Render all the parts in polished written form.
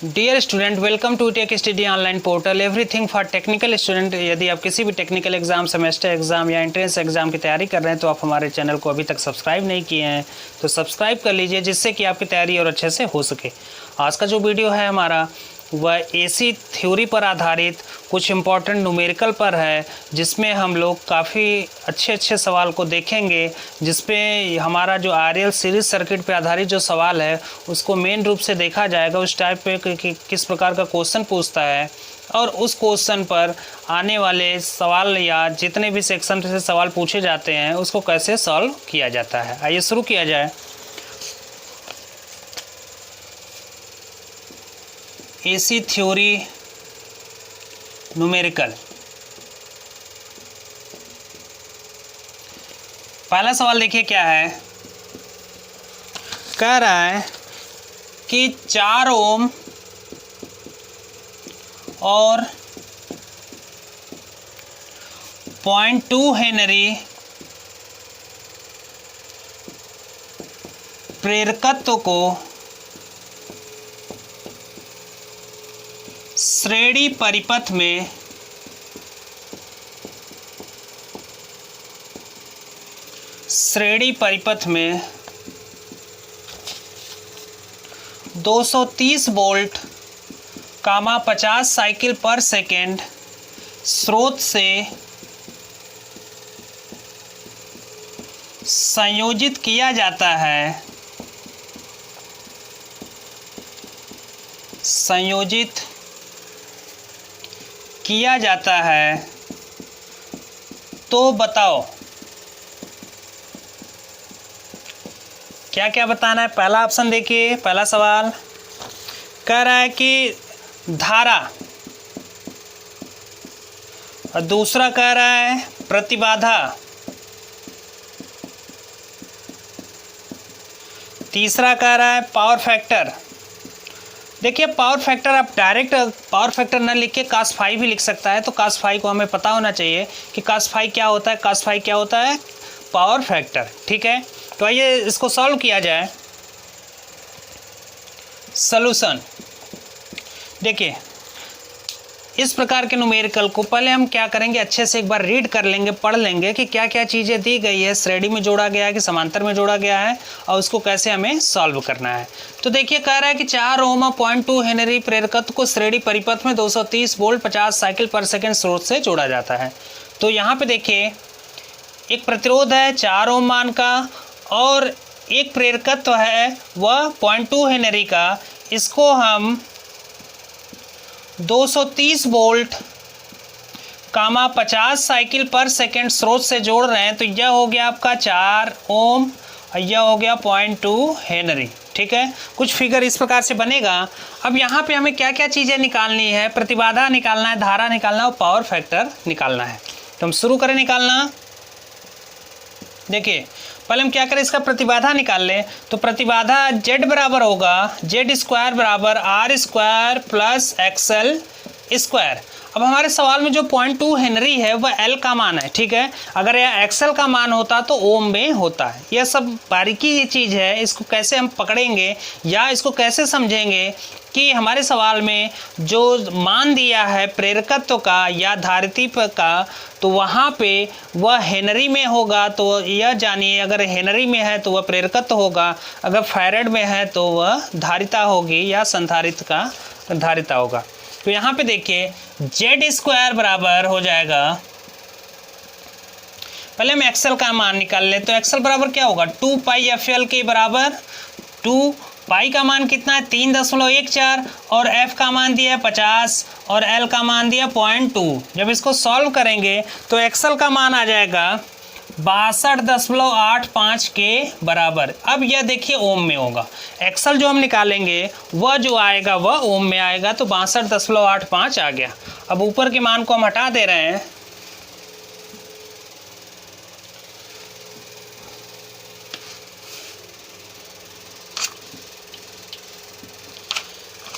Dear student, welcome to tech study online portal everything for technical student. यदि आप किसी भी टेक्निकल एग्जाम, सेमेस्टर एग्जाम या entrance exam की तैयारी कर रहे हैं तो आप हमारे चैनल को अभी तक सब्सक्राइब नहीं किए हैं तो सब्सक्राइब कर लीजिए, जिससे कि आपकी तैयारी और अच्छे से हो सके। आज का जो वीडियो है हमारा वह एसी थ्योरी पर आधारित कुछ इम्पॉर्टेंट न्यूमेरिकल पर है, जिसमें हम लोग काफ़ी अच्छे सवाल को देखेंगे, जिसपे हमारा जो आरएल सीरीज सर्किट पे आधारित जो सवाल है उसको मेन रूप से देखा जाएगा। उस टाइप पे किस प्रकार का क्वेश्चन पूछता है और उस क्वेश्चन पर आने वाले सवाल या जितने भी सेक्शन से सवाल पूछे जाते हैं उसको कैसे सॉल्व किया जाता है। आइए शुरू किया जाए। AC theory numerical. पहला सवाल देखिए क्या है। कह रहा है कि 4 ओम और 0.2 हेनरी प्रेरकत्व को श्रेणी परिपथ में में 230 वोल्ट 50 साइकिल पर सेकेंड स्रोत से संयोजित किया जाता है। तो बताओ क्या क्या बताना है। पहला ऑप्शन देखिए, पहला सवाल कह रहा है कि धारा, और दूसरा कह रहा है प्रतिबाधा, तीसरा कह रहा है पावर फैक्टर। देखिए पावर फैक्टर आप डायरेक्ट पावर फैक्टर न लिख के cos फाई भी लिख सकता है, तो cos फाई को हमें पता होना चाहिए कि cos फाई क्या होता है। cos फाई क्या होता है? Power factor. ठीक है, तो आइए इसको सॉल्व किया जाए। सॉल्यूशन देखिए, इस प्रकार के न्यूमेरिकल को पहले हम क्या करेंगे, अच्छे से एक बार रीड कर लेंगे, पढ़ लेंगे कि क्या क्या चीज़ें दी गई है, श्रेणी में जोड़ा गया है कि समांतर में जोड़ा गया है और उसको कैसे हमें सॉल्व करना है। तो देखिए कह रहा है कि 4 ओम 0.2 हेनरी प्रेरकत्व को श्रेणी परिपथ में 230 वोल्ट 50 साइकिल पर सेकेंड स्रोत से जोड़ा जाता है। तो यहाँ पे देखिए एक प्रतिरोध है 4 ओम मान का और एक प्रेरकत्व है वह 0.2 हेनरी का। इसको हम 230 वोल्ट 50 साइकिल पर सेकेंड स्रोत से जोड़ रहे हैं। तो यह हो गया आपका 4 ओम और यह हो गया 0.2 हेनरी। ठीक है, कुछ फिगर इस प्रकार से बनेगा। अब यहाँ पे हमें क्या क्या चीज़ें निकालनी है, प्रतिबाधा निकालना है, धारा निकालना है और पावर फैक्टर निकालना है। तो हम शुरू करें निकालना। देखिए पहले हम क्या करें, इसका प्रतिबाधा निकाल लें। तो प्रतिबाधा Z बराबर होगा Z² बराबर R² प्लस XL स्क्वायर। अब हमारे सवाल में जो 0.2 हेनरी है वह L का मान है। ठीक है, अगर यह XL का मान होता तो ओम में होता है। यह सब बारीकी ये चीज़ है, इसको कैसे हम पकड़ेंगे या इसको कैसे समझेंगे कि हमारे सवाल में जो मान दिया है प्रेरकत्व का या धारित्व का, तो वहाँ पे वह हेनरी में होगा। तो यह जानिए, अगर हेनरी में है तो वह प्रेरकत्व होगा, अगर फैरेड में है तो वह धारिता होगी या संधारित्र का धारिता होगा। तो यहाँ पे देखिए Z² बराबर हो जाएगा, पहले हम XL का मान निकाल ले। तो XL बराबर क्या होगा, 2 पाई FL के बराबर। 2 पाई का मान कितना है 3.14 और F का मान दिया है 50 और L का मान दिया 0.2। जब इसको सॉल्व करेंगे तो XL का मान आ जाएगा 62.85 के बराबर। अब यह देखिए ओम में होगा, XL जो हम निकालेंगे वह जो आएगा वह ओम में आएगा। तो 62.85 आ गया। अब ऊपर के मान को हम हटा दे रहे हैं।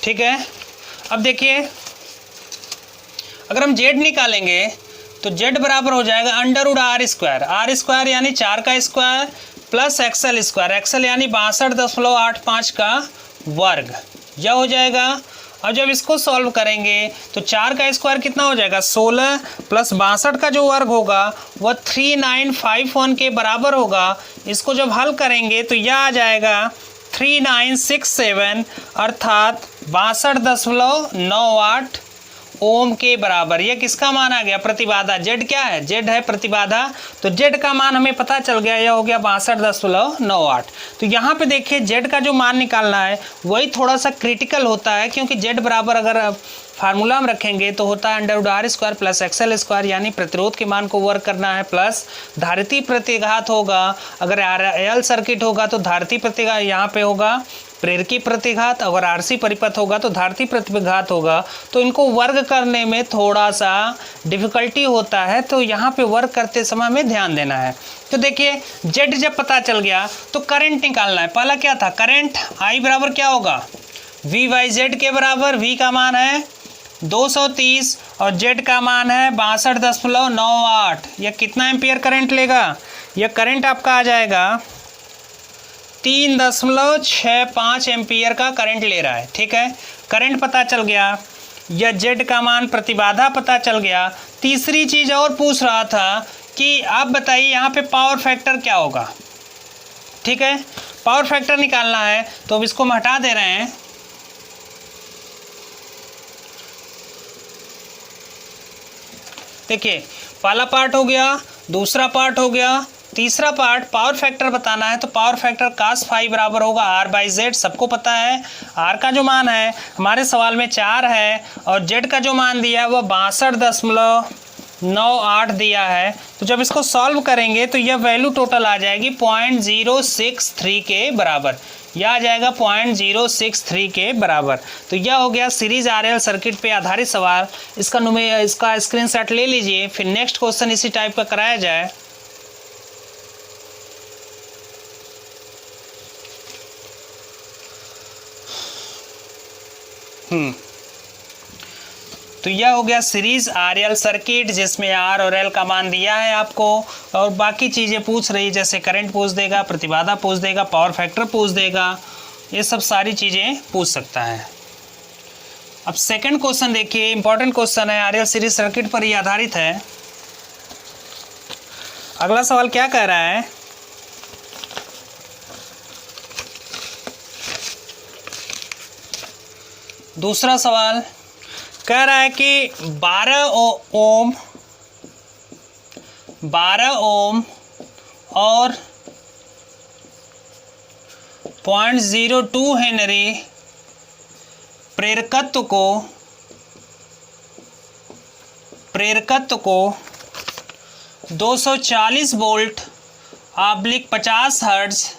ठीक है, अब देखिए अगर हम Z निकालेंगे तो Z बराबर हो जाएगा √R²। यानी 4 का square plus XL square, XL यानी 62.85 का वर्ग, यह हो जाएगा। और जब इसको सॉल्व करेंगे तो 4 का स्क्वायर कितना हो जाएगा 16 प्लस 62 का जो वर्ग होगा वह 3951 के बराबर होगा। इसको जब हल करेंगे तो यह आ जाएगा 3967 अर्थात 62.98 ओम के बराबर। यह किसका मान आ गया प्रतिबाधा। जेड क्या है, जेड है प्रतिबाधा। तो जेड का मान हमें पता चल गया, यह हो गया 62.98। तो यहाँ पे देखिए जेड का जो मान निकालना है वही थोड़ा सा क्रिटिकल होता है, क्योंकि जेड बराबर अगर फार्मूला में रखेंगे तो होता है √r² प्लस XL² यानी प्रतिरोध के मान को वर्ग करना है, प्लस धारिती प्रतिघात होगा। अगर RL सर्किट होगा तो धारिती प्रतिघात यहाँ पे होगा, प्रेरकी प्रतिघात। अगर RC परिपथ होगा तो धारिती प्रतिघात होगा। तो इनको वर्ग करने में थोड़ा सा डिफिकल्टी होता है, तो यहाँ पे वर्ग करते समय हमें ध्यान देना है। तो देखिए जेड जब पता चल गया तो करंट निकालना है। पहला क्या था, करंट I बराबर क्या होगा V/Z के बराबर। V का मान है 230 और Z का मान है 62.98। यह कितना एम्पियर करंट लेगा, यह करंट आपका आ जाएगा 3.65 एम्पियर का करंट ले रहा है। ठीक है, करंट पता चल गया, यह जेड का मान प्रतिबाधा पता चल गया। तीसरी चीज़ और पूछ रहा था कि आप बताइए यहाँ पे पावर फैक्टर क्या होगा। ठीक है, पावर फैक्टर निकालना है तो अब इसको हम हटा दे रहे हैं। देखिए पहला पार्ट हो गया, दूसरा पार्ट हो गया, तीसरा पार्ट पावर फैक्टर बताना है। तो पावर फैक्टर cos φ बराबर होगा R/Z। सबको पता है R का जो मान है हमारे सवाल में 4 है और Z का जो मान दिया है वह 62.98 दिया है। तो जब इसको सॉल्व करेंगे तो यह वैल्यू टोटल आ जाएगी 0.063 के बराबर। यह आ जाएगा 0.063 के बराबर। तो यह हो गया सीरीज RL सर्किट पे आधारित सवाल। इसका स्क्रीनशॉट ले लीजिए, फिर नेक्स्ट क्वेश्चन इसी टाइप का कराया जाए। तो यह हो गया सीरीज RL सर्किट जिसमें R और L का मान दिया है आपको, और बाकी चीज़ें पूछ रही जैसे करंट पूछ देगा, प्रतिबाधा पूछ देगा, पावर फैक्टर पूछ देगा, ये सब सारी चीज़ें पूछ सकता है। अब सेकंड क्वेश्चन देखिए, इंपॉर्टेंट क्वेश्चन है, RL सीरीज सर्किट पर ही आधारित है। अगला सवाल क्या कह रहा है, दूसरा सवाल कह रहा है कि 12 ओम और 0.02 हेनरी प्रेरकत्व को 240 वोल्ट / 50 हर्ट्ज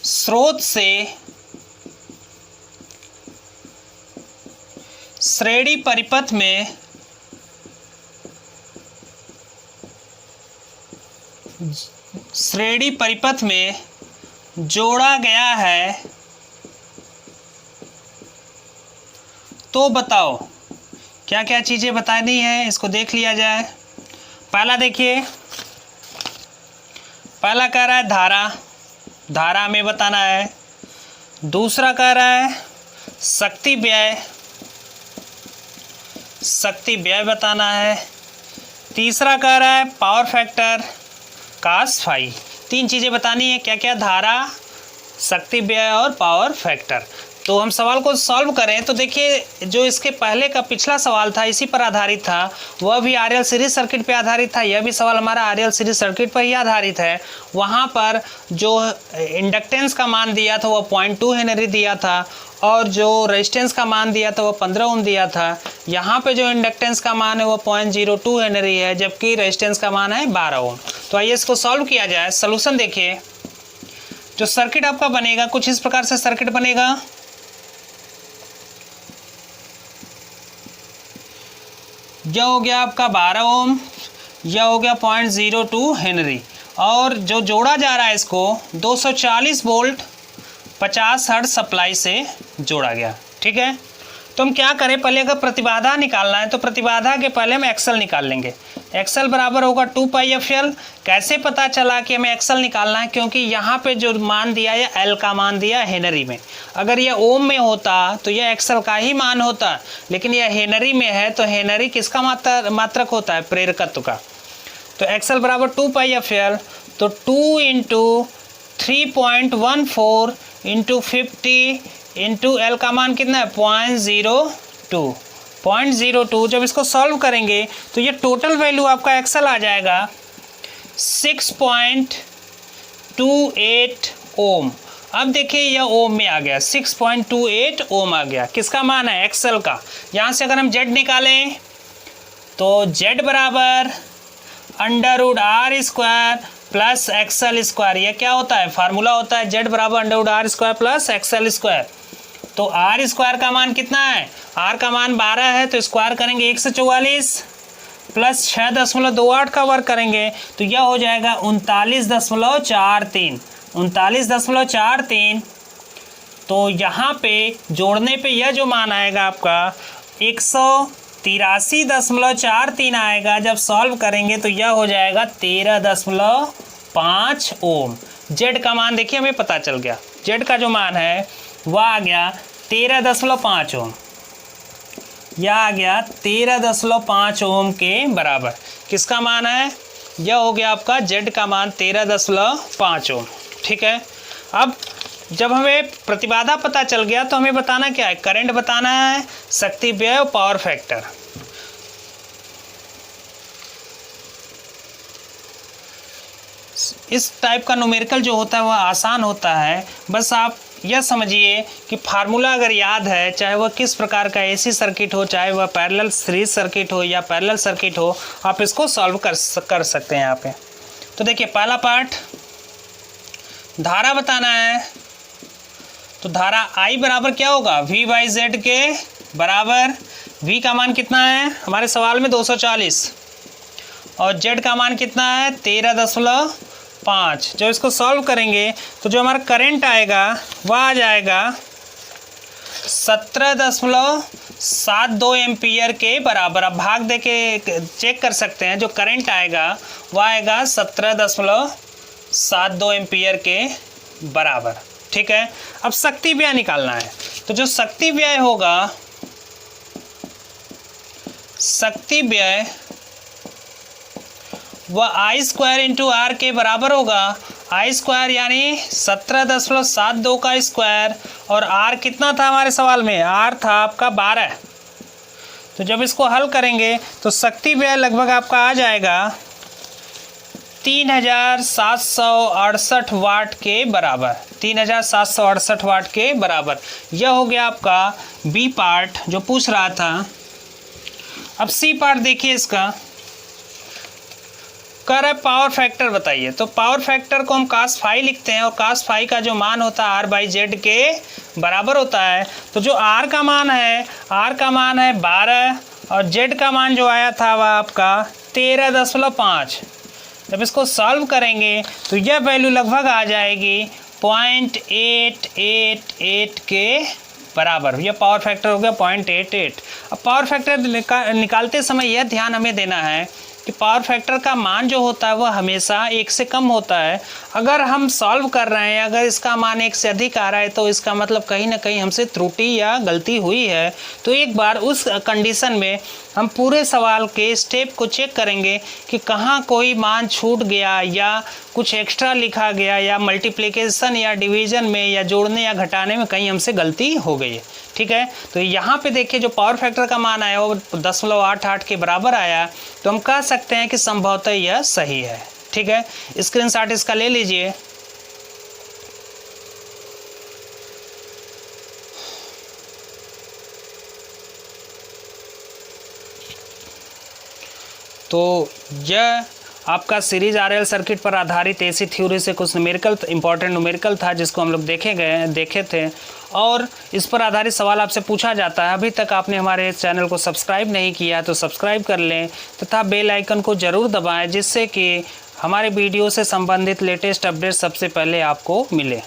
स्रोत से श्रेणी परिपथ में जोड़ा गया है, तो बताओ क्या क्या चीज़ें बतानी है, इसको देख लिया जाए। पहला देखिए, पहला कह रहा है धारा में बताना है। दूसरा कह रहा है शक्ति व्यय बताना है। तीसरा कह रहा है पावर फैक्टर cos φ। 3 चीज़ें बतानी है, क्या क्या, धारा, शक्ति व्यय और पावर फैक्टर। तो हम सवाल को सॉल्व करें तो देखिए जो इसके पहले का पिछला सवाल था इसी पर आधारित था, वह भी RL सीरीज सर्किट पे आधारित था। यह भी सवाल हमारा RL सीरीज सर्किट पर ही आधारित है। वहाँ पर जो इंडक्टेंस का मान दिया था वह 0.2 हेनरी दिया था और जो रेजिस्टेंस का मान दिया था वह 15 ओम दिया था। यहाँ पे जो इंडक्टेंस का मान है वह 0.02 हेनरी है, जबकि रेजिस्टेंस का मान है 12 ओम। तो आइए इसको सॉल्व किया जाए। सॉल्यूशन देखिए, जो सर्किट आपका बनेगा कुछ इस प्रकार से सर्किट बनेगा। यह हो गया आपका 12 ओम, यह हो गया 0.02 हेनरी, और जो जोड़ा जा रहा है इसको 240 वोल्ट 50 हर्ट्ज सप्लाई से जोड़ा गया। ठीक है, तो तो हम क्या करें, पहले अगर प्रतिबाधा निकालना है तो प्रतिबाधा के पहले हम एक्सल निकाल लेंगे। एक्सल बराबर होगा 2πfl। कैसे पता चला कि हमें एक्सल निकालना है, क्योंकि यहाँ पे जो मान दिया है एल का मान दिया है हेनरी में। अगर यह ओम में होता तो यह एक्सल का ही मान होता, लेकिन यह हेनरी में है तो हेनरी किसका मात्रक होता है, प्रेरकत्व का। तो एक्सल बराबर 2πfl, तो 2 × 3.14 × 50 × एल का मान कितना है 0.02। जब इसको सॉल्व करेंगे तो ये टोटल वैल्यू आपका एक्सल आ जाएगा 6.28 ओम। अब देखिए यह ओम में आ गया, 6.28 ओम आ गया। किसका मान है, एक्सल का। यहाँ से अगर हम जेड निकालें तो जेड बराबर √r² प्लस एक्सल स्क्वायर। यह क्या होता है, फार्मूला होता है जेड बराबर √r² प्लस एक्सल स्क्वायर। तो आर स्क्वायर का मान कितना है, आर का मान 12 है, तो स्क्वायर करेंगे 144 प्लस 6.28 का वर्ग करेंगे तो यह हो जाएगा 39.43। तो यहाँ पे जोड़ने पे यह जो मान आएगा आपका 183.43 आएगा। जब सॉल्व करेंगे तो यह हो जाएगा 13.5 ओम। जेड का मान देखिए हमें पता चल गया, जेड का जो मान है वह आ गया 13.5 ओम। यह आ गया 13.5 ओम के बराबर। किसका मान है, यह हो गया आपका जेड का मान 13.5 ओम। ठीक है, अब जब हमें प्रतिबाधा पता चल गया तो हमें बताना क्या है, करंट बताना है, शक्ति व्यय और पावर फैक्टर। इस टाइप का न्यूमेरिकल जो होता है वह आसान होता है। बस आप यह समझिए कि फार्मूला अगर याद है, चाहे वह किस प्रकार का एसी सर्किट हो, चाहे वह पैरेलल सीरीज सर्किट हो या पैरेलल सर्किट हो, आप इसको सॉल्व कर सकते हैं यहाँ पे। तो देखिए पहला पार्ट, धारा बताना है। तो धारा I बराबर क्या होगा, V/Z के बराबर। V का मान कितना है हमारे सवाल में 240 और Z का मान कितना है 13.5। जब इसको सॉल्व करेंगे तो जो हमारा करंट आएगा वह आ जाएगा 17.72 एम्पियर के बराबर। अब भाग दे के चेक कर सकते हैं, जो करंट आएगा वह आएगा 17.72 एम्पियर के बराबर। ठीक है, अब शक्ति व्यय निकालना है। तो जो शक्ति व्यय होगा, शक्ति व्यय वह I² × R के बराबर होगा। I² यानी 17.72 का स्क्वायर, और R कितना था हमारे सवाल में, R था आपका 12। तो जब इसको हल करेंगे तो शक्ति व्यय लगभग आपका आ जाएगा 3768 वाट के बराबर। 3768 वाट के बराबर। यह हो गया आपका बी पार्ट जो पूछ रहा था। अब सी पार्ट देखिए, इसका कह रहा है पावर फैक्टर बताइए। तो पावर फैक्टर को हम cos φ लिखते हैं, और cos φ का जो मान होता है R/Z के बराबर होता है। तो जो R का मान है, R का मान है 12 और Z का मान जो आया था वह आपका 13.5। जब इसको सॉल्व करेंगे तो यह वैल्यू लगभग आ जाएगी 0.888 के बराबर। यह पावर फैक्टर हो गया 0.88। अब पावर फैक्टर निकालते समय यह ध्यान हमें देना है कि पावर फैक्टर का मान जो होता है वह हमेशा 1 से कम होता है। अगर हम सॉल्व कर रहे हैं, अगर इसका मान 1 से अधिक आ रहा है तो इसका मतलब कहीं ना कहीं हमसे त्रुटि या गलती हुई है। तो एक बार उस कंडीशन में हम पूरे सवाल के स्टेप को चेक करेंगे कि कहाँ कोई मान छूट गया या कुछ एक्स्ट्रा लिखा गया, या मल्टीप्लिकेशन या डिवीज़न में या जोड़ने या घटाने में कहीं हमसे गलती हो गई है। ठीक है, तो यहाँ पे देखिए जो पावर फैक्टर का मान आया वो 0.88 के बराबर आया। तो हम कह सकते हैं कि संभवतः यह सही है। ठीक है, स्क्रीनशॉट इसका ले लीजिए। तो यह आपका सीरीज आरएल सर्किट पर आधारित एसी थ्योरी से कुछ न्यूमेरिकल, इंपॉर्टेंट न्यूमेरिकल था जिसको हम लोग देखे थे, और इस पर आधारित सवाल आपसे पूछा जाता है। अभी तक आपने हमारे चैनल को सब्सक्राइब नहीं किया तो सब्सक्राइब कर लें तथा बेल आइकन को ज़रूर दबाएं, जिससे कि हमारे वीडियो से संबंधित लेटेस्ट अपडेट सबसे पहले आपको मिले।